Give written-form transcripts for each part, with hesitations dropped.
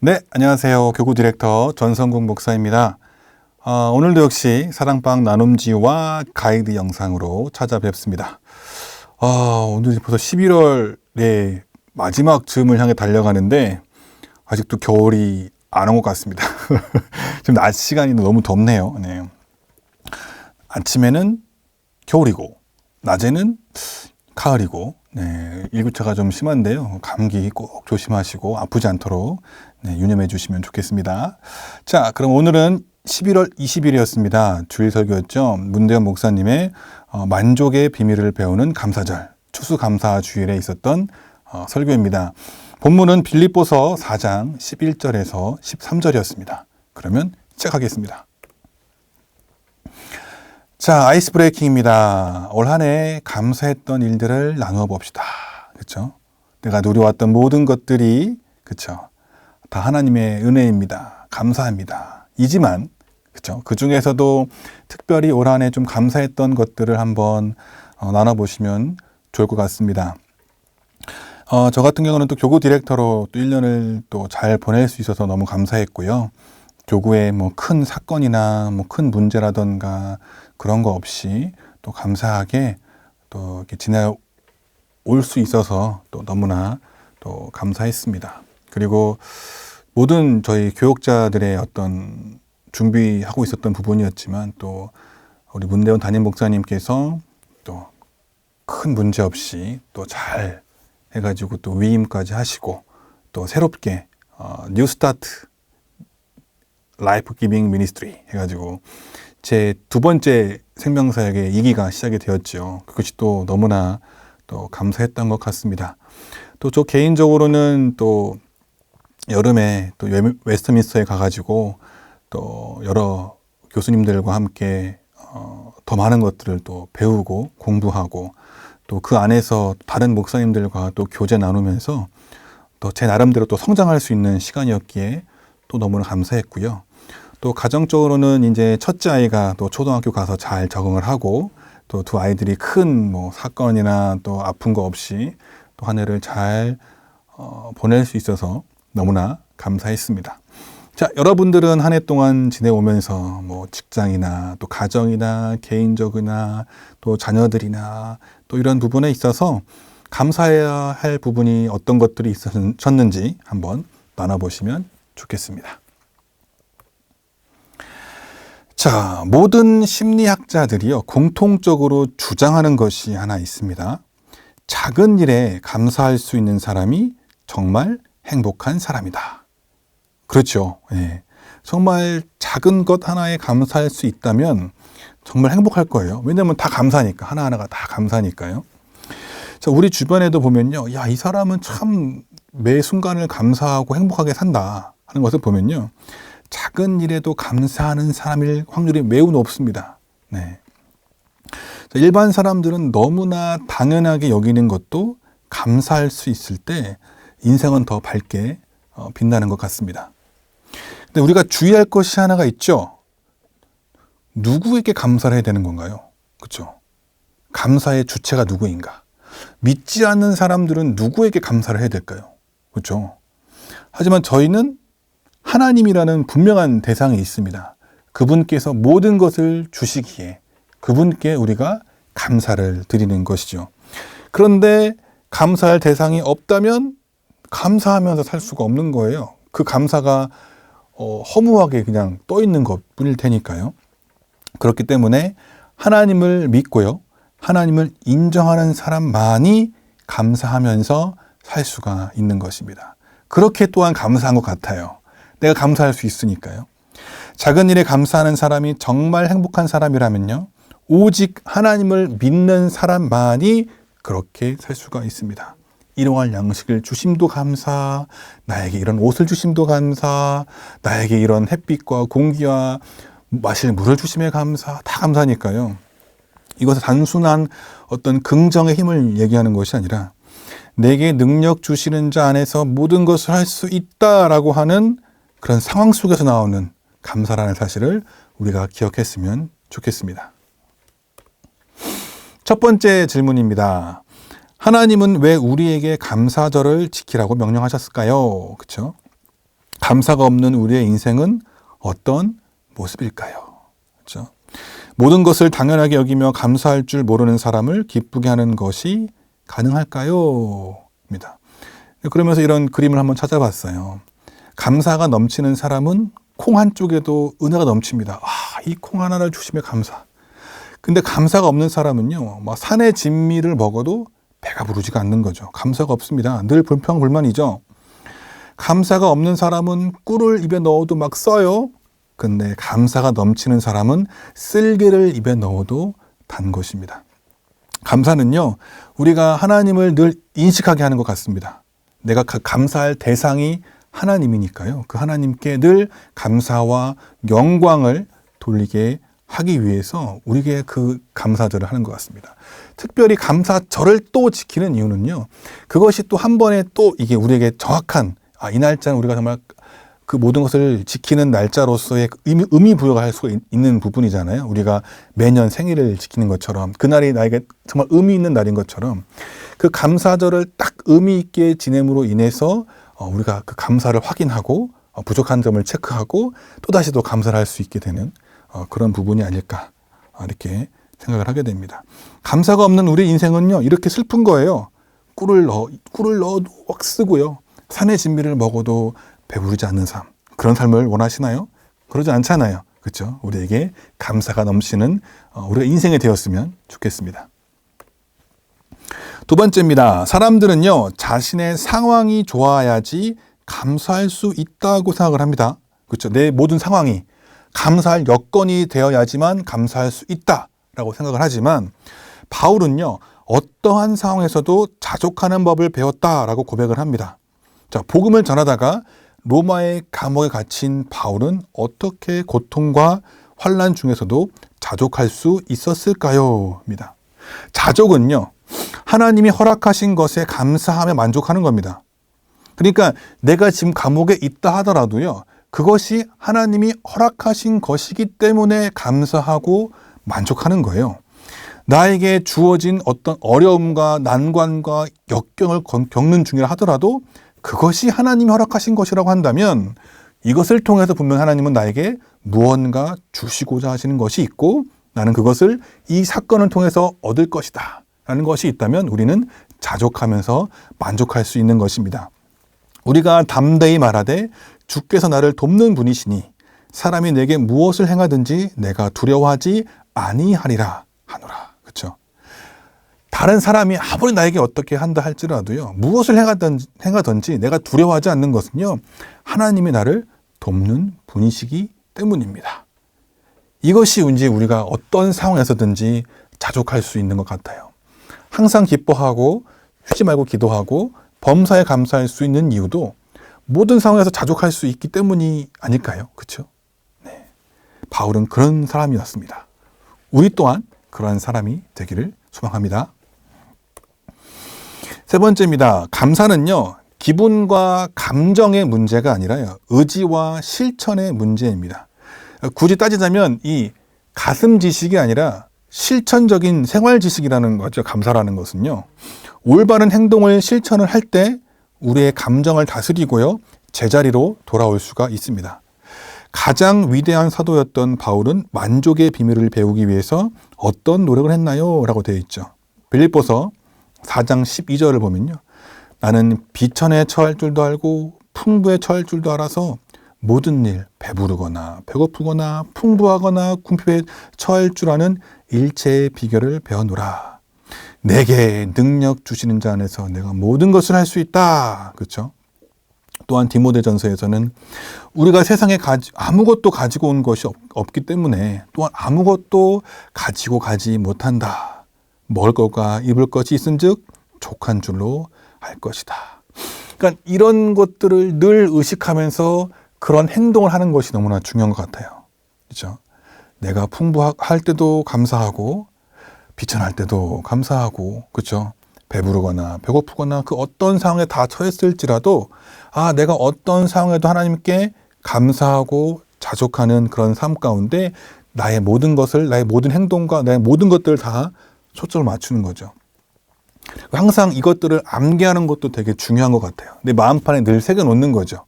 네, 안녕하세요. 교구 디렉터 전성국 목사입니다. 오늘도 역시 사랑방 나눔지와 가이드 영상으로 찾아뵙습니다. 오늘 벌써 11월의 마지막 즈음을 향해 달려가는데 아직도 겨울이 안 온 것 같습니다. 지금 낮 시간이 너무 덥네요. 네. 아침에는 겨울이고 낮에는 가을이고, 네, 일교차가 좀 심한데요. 감기 꼭 조심하시고 아프지 않도록 유념해 주시면 좋겠습니다. 자, 그럼 오늘은 11월 20일이었습니다. 주일 설교였죠. 문대현 목사님의 만족의 비밀을 배우는 감사절, 추수감사주일에 있었던 설교입니다. 본문은 빌립보서 4장 11절에서 13절이었습니다. 그러면 시작하겠습니다. 자, 아이스 브레이킹입니다. 올 한 해 감사했던 일들을 나누어 봅시다. 그렇죠? 내가 누려왔던 모든 것들이, 그렇죠? 다 하나님의 은혜입니다. 감사합니다. 이지만, 그렇죠? 그 중에서도 특별히 올 한 해 좀 감사했던 것들을 한번 나눠보시면 좋을 것 같습니다. 저 같은 경우는 또 교구 디렉터로 또 1년을 또 잘 보낼 수 있어서 너무 감사했고요. 교구에 뭐 큰 사건이나 뭐 큰 문제라던가 그런 거 없이 또 감사하게 또 이렇게 지내올 수 있어서 또 너무나 또 감사했습니다. 그리고 모든 저희 교육자들의 어떤 준비하고 있었던 부분이었지만 또 우리 문대원 담임 목사님께서 또 큰 문제 없이 또 잘 해가지고 또 위임까지 하시고 또 새롭게 뉴 스타트 라이프 기빙 미니스트리 해가지고 제 두 번째 생명사역의 2기가 시작이 되었죠. 그것이 또 너무나 또 감사했던 것 같습니다. 또 저 개인적으로는 또 여름에 또 웨스트민스터에 가가지고 또 여러 교수님들과 함께 더 많은 것들을 또 배우고 공부하고 또 그 안에서 다른 목사님들과 또 교제 나누면서 또 제 나름대로 또 성장할 수 있는 시간이었기에 또 너무나 감사했고요. 또 가정적으로는 이제 첫째 아이가 또 초등학교 가서 잘 적응을 하고 또 두 아이들이 큰 뭐 사건이나 또 아픈 거 없이 또 한 해를 잘 보낼 수 있어서 너무나 감사했습니다. 자, 여러분들은 한 해 동안 지내오면서 뭐 직장이나 또 가정이나 개인적이나 또 자녀들이나 또 이런 부분에 있어서 감사해야 할 부분이 어떤 것들이 있었는지 한번 나눠보시면 좋겠습니다. 자, 모든 심리학자들이요, 공통적으로 주장하는 것이 하나 있습니다. 작은 일에 감사할 수 있는 사람이 정말 행복한 사람이다. 그렇죠. 예. 정말 작은 것 하나에 감사할 수 있다면 정말 행복할 거예요. 왜냐하면 다 감사니까. 하나하나가 다 감사니까요. 자, 우리 주변에도 보면요, 야, 이 사람은 참 매 순간을 감사하고 행복하게 산다 하는 것을 보면요, 작은 일에도 감사하는 사람일 확률이 매우 높습니다. 네. 일반 사람들은 너무나 당연하게 여기는 것도 감사할 수 있을 때 인생은 더 밝게 빛나는 것 같습니다. 근데 우리가 주의할 것이 하나가 있죠. 누구에게 감사를 해야 되는 건가요? 그렇죠? 감사의 주체가 누구인가? 믿지 않는 사람들은 누구에게 감사를 해야 될까요? 그렇죠? 하지만 저희는 하나님이라는 분명한 대상이 있습니다. 그분께서 모든 것을 주시기에 그분께 우리가 감사를 드리는 것이죠. 그런데 감사할 대상이 없다면 감사하면서 살 수가 없는 거예요. 그 감사가 허무하게 그냥 떠 있는 것뿐일 테니까요. 그렇기 때문에 하나님을 믿고요, 하나님을 인정하는 사람만이 감사하면서 살 수가 있는 것입니다. 그렇게 또한 감사한 것 같아요. 내가 감사할 수 있으니까요. 작은 일에 감사하는 사람이 정말 행복한 사람이라면요, 오직 하나님을 믿는 사람만이 그렇게 살 수가 있습니다. 일용할 양식을 주심도 감사, 나에게 이런 옷을 주심도 감사, 나에게 이런 햇빛과 공기와 마실 물을 주심에 감사, 다 감사니까요. 이것은 단순한 어떤 긍정의 힘을 얘기하는 것이 아니라 내게 능력 주시는 자 안에서 모든 것을 할 수 있다라고 하는 그런 상황 속에서 나오는 감사라는 사실을 우리가 기억했으면 좋겠습니다. 첫 번째 질문입니다. 하나님은 왜 우리에게 감사절을 지키라고 명령하셨을까요? 그렇죠? 감사가 없는 우리의 인생은 어떤 모습일까요? 그렇죠? 모든 것을 당연하게 여기며 감사할 줄 모르는 사람을 기쁘게 하는 것이 가능할까요? 입니다. 그러면서 이런 그림을 한번 찾아봤어요. 감사가 넘치는 사람은 콩 한쪽에도 은혜가 넘칩니다. 이 콩 하나를 주심에 감사. 근데 감사가 없는 사람은요, 막 산의 진미를 먹어도 배가 부르지가 않는 거죠. 감사가 없습니다. 늘 불평불만이죠. 감사가 없는 사람은 꿀을 입에 넣어도 막 써요. 근데 감사가 넘치는 사람은 쓸개를 입에 넣어도 단 것입니다. 감사는요, 우리가 하나님을 늘 인식하게 하는 것 같습니다. 내가 감사할 대상이 하나님이니까요. 그 하나님께 늘 감사와 영광을 돌리게 하기 위해서 우리에게 그 감사절을 하는 것 같습니다. 특별히 감사절을 또 지키는 이유는요, 그것이 또 한 번에 또 이게 우리에게 정확한, 이 날짜는 우리가 정말 그 모든 것을 지키는 날짜로서의 의미 부여가 할 수 있는 부분이잖아요. 우리가 매년 생일을 지키는 것처럼, 그날이 나에게 정말 의미 있는 날인 것처럼, 그 감사절을 딱 의미 있게 지냄으로 인해서 우리가 그 감사를 확인하고 부족한 점을 체크하고 또다시 또 감사를 할 수 있게 되는 그런 부분이 아닐까, 이렇게 생각을 하게 됩니다. 감사가 없는 우리 인생은요, 이렇게 슬픈 거예요. 꿀을 넣어도 확 쓰고요. 산의 진미를 먹어도 배부르지 않는 삶. 그런 삶을 원하시나요? 그러지 않잖아요. 그렇죠? 우리에게 감사가 넘치는 우리가 인생이 되었으면 좋겠습니다. 두 번째입니다. 사람들은요, 자신의 상황이 좋아야지 감사할 수 있다고 생각을 합니다. 그렇죠? 내 모든 상황이 감사할 여건이 되어야지만 감사할 수 있다라고 생각을 하지만, 바울은요, 어떠한 상황에서도 자족하는 법을 배웠다라고 고백을 합니다. 자, 복음을 전하다가 로마의 감옥에 갇힌 바울은 어떻게 고통과 환난 중에서도 자족할 수 있었을까요? 입니다. 자족은요, 하나님이 허락하신 것에 감사하며 만족하는 겁니다. 그러니까 내가 지금 감옥에 있다 하더라도요, 그것이 하나님이 허락하신 것이기 때문에 감사하고 만족하는 거예요. 나에게 주어진 어떤 어려움과 난관과 역경을 겪는 중이라 하더라도 그것이 하나님이 허락하신 것이라고 한다면, 이것을 통해서 분명 하나님은 나에게 무언가 주시고자 하시는 것이 있고, 나는 그것을 이 사건을 통해서 얻을 것이다 라는 것이 있다면 우리는 자족하면서 만족할 수 있는 것입니다. 우리가 담대히 말하되 주께서 나를 돕는 분이시니 사람이 내게 무엇을 행하든지 내가 두려워하지 아니하리라 하노라. 그렇죠? 다른 사람이 아무리 나에게 어떻게 한다 할지라도요, 무엇을 행하든지 내가 두려워하지 않는 것은요, 하나님이 나를 돕는 분이시기 때문입니다. 이것이 이제 우리가 어떤 상황에서든지 자족할 수 있는 것 같아요. 항상 기뻐하고 쉬지 말고 기도하고 범사에 감사할 수 있는 이유도 모든 상황에서 자족할 수 있기 때문이 아닐까요? 그렇죠? 네. 바울은 그런 사람이었습니다. 우리 또한 그러한 사람이 되기를 소망합니다. 세 번째입니다. 감사는요, 기분과 감정의 문제가 아니라요, 의지와 실천의 문제입니다. 굳이 따지자면 이 가슴 지식이 아니라 실천적인 생활 지식이라는 거죠. 감사라는 것은요, 올바른 행동을 실천을 할 때 우리의 감정을 다스리고요, 제자리로 돌아올 수가 있습니다. 가장 위대한 사도였던 바울은 만족의 비밀을 배우기 위해서 어떤 노력을 했나요? 라고 되어 있죠. 빌립보서 4장 12절을 보면요, 나는 비천에 처할 줄도 알고 풍부에 처할 줄도 알아서 모든 일, 배부르거나 배고프거나 풍부하거나 궁핍에 처할 줄 아는 일체의 비결을 배워노라. 내게 능력 주시는 자 안에서 내가 모든 것을 할 수 있다. 그렇죠? 또한 디모데전서에서는 우리가 세상에 아무것도 가지고 온 것이 없기 때문에 또한 아무것도 가지고 가지 못한다. 먹을 것과 입을 것이 있은즉 족한 줄로 할 것이다. 그러니까 이런 것들을 늘 의식하면서 그런 행동을 하는 것이 너무나 중요한 것 같아요. 그렇죠? 내가 풍부할 때도 감사하고 비천할 때도 감사하고, 그렇죠? 배부르거나 배고프거나 그 어떤 상황에 다 처했을지라도 내가 어떤 상황에도 하나님께 감사하고 자족하는 그런 삶 가운데 나의 모든 것을, 나의 모든 행동과 나의 모든 것들을 다 초점을 맞추는 거죠. 항상 이것들을 암기하는 것도 되게 중요한 것 같아요. 내 마음판에 늘 새겨놓는 거죠.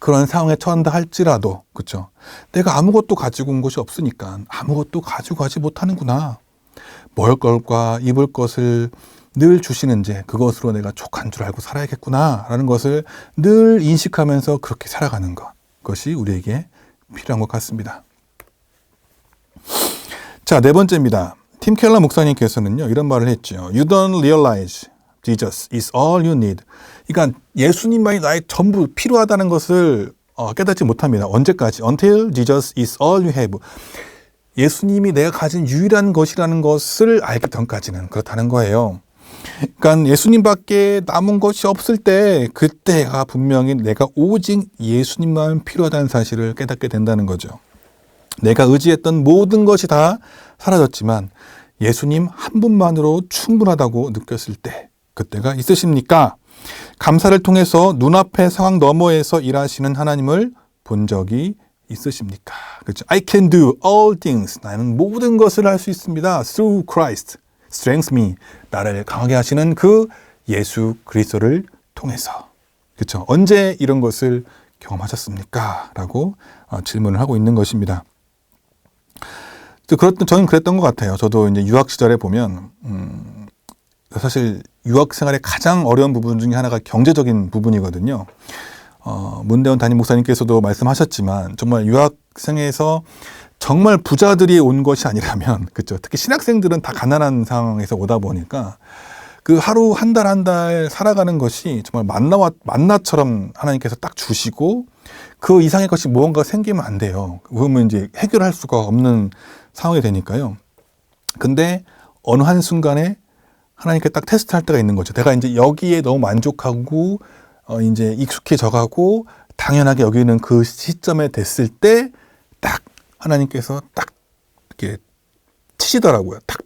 그런 상황에 처한다 할지라도, 그렇죠? 내가 아무것도 가지고 온 것이 없으니까 아무것도 가지고 가지 못하는구나. 먹을 것과 입을 것을 늘 주시는지 그것으로 내가 족한 줄 알고 살아야겠구나 라는 것을 늘 인식하면서 그렇게 살아가는 것이 우리에게 필요한 것 같습니다. 자, 네 번째입니다. 팀 켈러 목사님께서는요, 이런 말을 했죠. You don't realize Jesus is all you need. 그러니까 예수님만이 나의 전부 필요하다는 것을 깨닫지 못합니다. 언제까지? Until Jesus is all you have. 예수님이 내가 가진 유일한 것이라는 것을 알기 전까지는 그렇다는 거예요. 그러니까 예수님밖에 남은 것이 없을 때 그때가 분명히 내가 오직 예수님만 필요하다는 사실을 깨닫게 된다는 거죠. 내가 의지했던 모든 것이 다 사라졌지만 예수님 한 분만으로 충분하다고 느꼈을 때 그때가 있으십니까? 감사를 통해서 눈앞의 상황 너머에서 일하시는 하나님을 본 적이 있으십니까? 그렇죠? I can do all things. 나는 모든 것을 할 수 있습니다. Through Christ strengthens me. 나를 강하게 하시는 그 예수 그리스도를 통해서. 그렇죠? 언제 이런 것을 경험하셨습니까? 라고 질문을 하고 있는 것입니다. 저는 그랬던 것 같아요. 저도 이제 유학 시절에 보면 사실 유학 생활의 가장 어려운 부분 중에 하나가 경제적인 부분이거든요. 문대원 담임 목사님께서도 말씀하셨지만 정말 유학생에서 정말 부자들이 온 것이 아니라면, 그렇죠. 특히 신학생들은 다 가난한 상황에서 오다 보니까 그 하루 한 달 한 달 살아가는 것이 정말 만나처럼 하나님께서 딱 주시고 그 이상의 것이 무언가 생기면 안 돼요. 그러면 이제 해결할 수가 없는 상황이 되니까요. 근데 어느 한 순간에 하나님께 딱 테스트할 때가 있는 거죠. 내가 이제 여기에 너무 만족하고 이제 익숙해져 가고 당연하게 여기는 그 시점에 됐을 때 딱 하나님께서 딱 이렇게 치시더라고요. 딱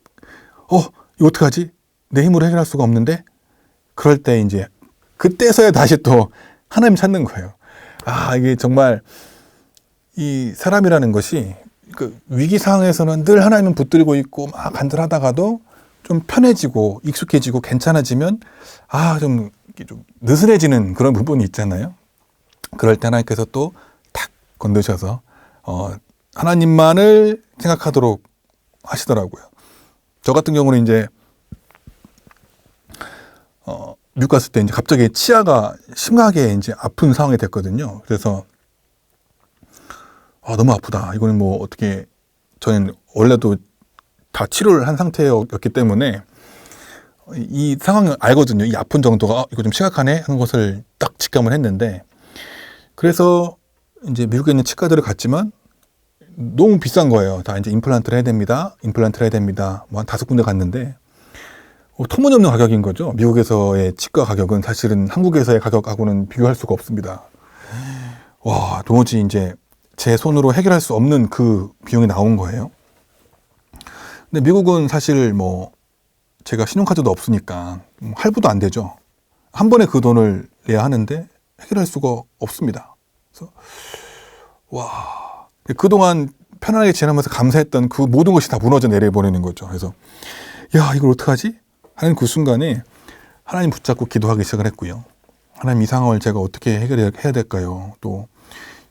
이거 어떡하지? 내 힘으로 해결할 수가 없는데? 그럴 때 이제 그때서야 다시 또 하나님 찾는 거예요. 이게 정말 이 사람이라는 것이 그 위기 상황에서는 늘 하나님은 붙들고 있고 막 간절하다가도 좀 편해지고 익숙해지고 괜찮아지면 좀 느슨해지는 그런 부분이 있잖아요. 그럴 때 하나님께서 또 탁 건드셔서 하나님만을 생각하도록 하시더라고요. 저 같은 경우는 이제 미국 갔을 때 이제 갑자기 치아가 심하게 이제 아픈 상황이 됐거든요. 그래서 너무 아프다. 이거는 뭐 어떻게, 저는 원래도 다 치료를 한 상태였기 때문에 이 상황을 알거든요. 이 아픈 정도가 이거 좀 심각하네 하는 것을 딱 직감을 했는데, 그래서 이제 미국에 있는 치과들을 갔지만 너무 비싼 거예요. 다 이제 임플란트를 해야 됩니다. 뭐 한 5군데 갔는데 터무니없는 가격인 거죠. 미국에서의 치과 가격은 사실은 한국에서의 가격하고는 비교할 수가 없습니다. 도무지 이제 제 손으로 해결할 수 없는 그 비용이 나온 거예요. 근데 미국은 사실 뭐 제가 신용카드도 없으니까 할부도 안 되죠. 한 번에 그 돈을 내야 하는데 해결할 수가 없습니다. 그래서 그동안 편안하게 지내면서 감사했던 그 모든 것이 다 무너져 내려버리는 거죠. 그래서 이걸 어떡하지? 하는 그 순간에 하나님 붙잡고 기도하기 시작을 했고요. 하나님, 이 상황을 제가 어떻게 해결해야 될까요? 또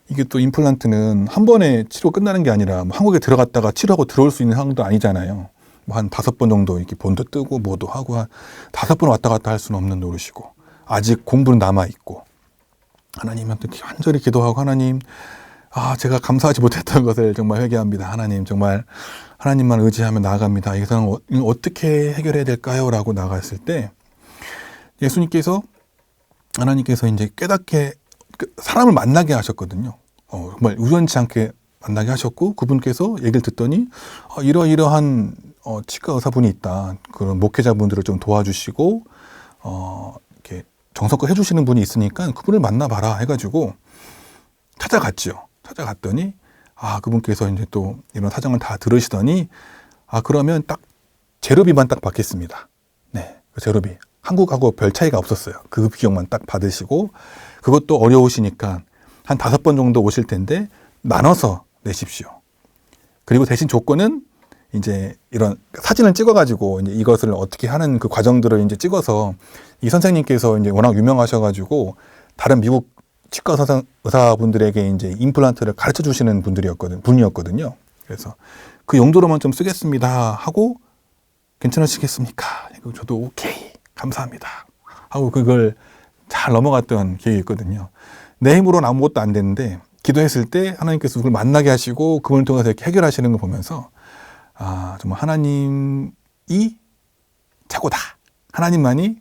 이게 또 임플란트는 한 번에 치료 끝나는 게 아니라 뭐 한국에 들어갔다가 치료하고 들어올 수 있는 상황도 아니잖아요. 뭐 한 5번 정도 이렇게 본도 뜨고 뭐도 하고 한 5번 왔다 갔다 할 수는 없는 노릇이고 아직 공부는 남아있고, 하나님한테 간절히 기도하고, 하나님, 제가 감사하지 못했던 것을 정말 회개합니다. 하나님, 정말 하나님만 의지하며 나아갑니다. 이 상황 어떻게 해결해야 될까요? 라고 나갔을 때 하나님께서 이제 깨닫게 사람을 만나게 하셨거든요. 정말 우연치 않게 만나게 하셨고, 그분께서 얘기를 듣더니 이러이러한 치과 의사분이 있다. 그런 목회자분들을 좀 도와주시고 이렇게 정성껏 해주시는 분이 있으니까 그분을 만나봐라 해가지고 찾아갔더니 그분께서 이제 또 이런 사정을 다 들으시더니 그러면 딱 재료비만 딱 받겠습니다. 네, 그 재료비 한국하고 별 차이가 없었어요. 그 비용만 딱 받으시고, 그것도 어려우시니까 한 5번 정도 오실 텐데 나눠서 내십시오. 그리고 대신 조건은 이제 이런 사진을 찍어가지고 이제 이것을 어떻게 하는 그 과정들을 이제 찍어서, 이 선생님께서 이제 워낙 유명하셔가지고 다른 미국 치과 의사분들에게 이제 임플란트를 가르쳐 주시는 분이었거든요. 그래서 그 용도로만 좀 쓰겠습니다 하고 괜찮으시겠습니까? 저도 오케이 감사합니다 하고 그걸 잘 넘어갔던 기억이 있거든요. 내 힘으로는 아무것도 안 되는데 기도했을 때 하나님께서 그걸 만나게 하시고 그분을 통해서 이렇게 해결하시는 걸 보면서 정말 하나님이 최고다. 하나님만이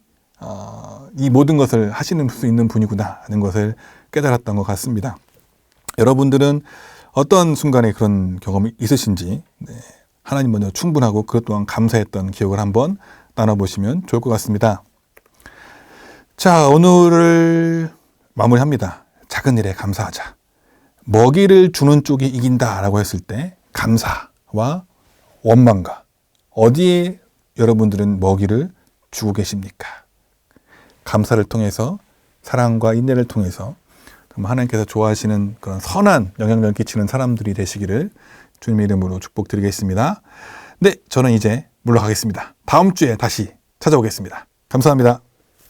이 모든 것을 하시는 수 있는 분이구나 하는 것을 깨달았던 것 같습니다. 여러분들은 어떤 순간에 그런 경험이 있으신지 하나님 먼저 충분하고 그것 또한 감사했던 기억을 한번 나눠보시면 좋을 것 같습니다. 자, 오늘을 마무리합니다. 작은 일에 감사하자. 먹이를 주는 쪽이 이긴다라고 했을 때 감사와 원망가 어디에 여러분들은 먹이를 주고 계십니까? 감사를 통해서 사랑과 인내를 통해서 하나님께서 좋아하시는 그런 선한 영향력을 끼치는 사람들이 되시기를 주님의 이름으로 축복드리겠습니다. 네, 저는 이제 물러가겠습니다. 다음 주에 다시 찾아오겠습니다. 감사합니다.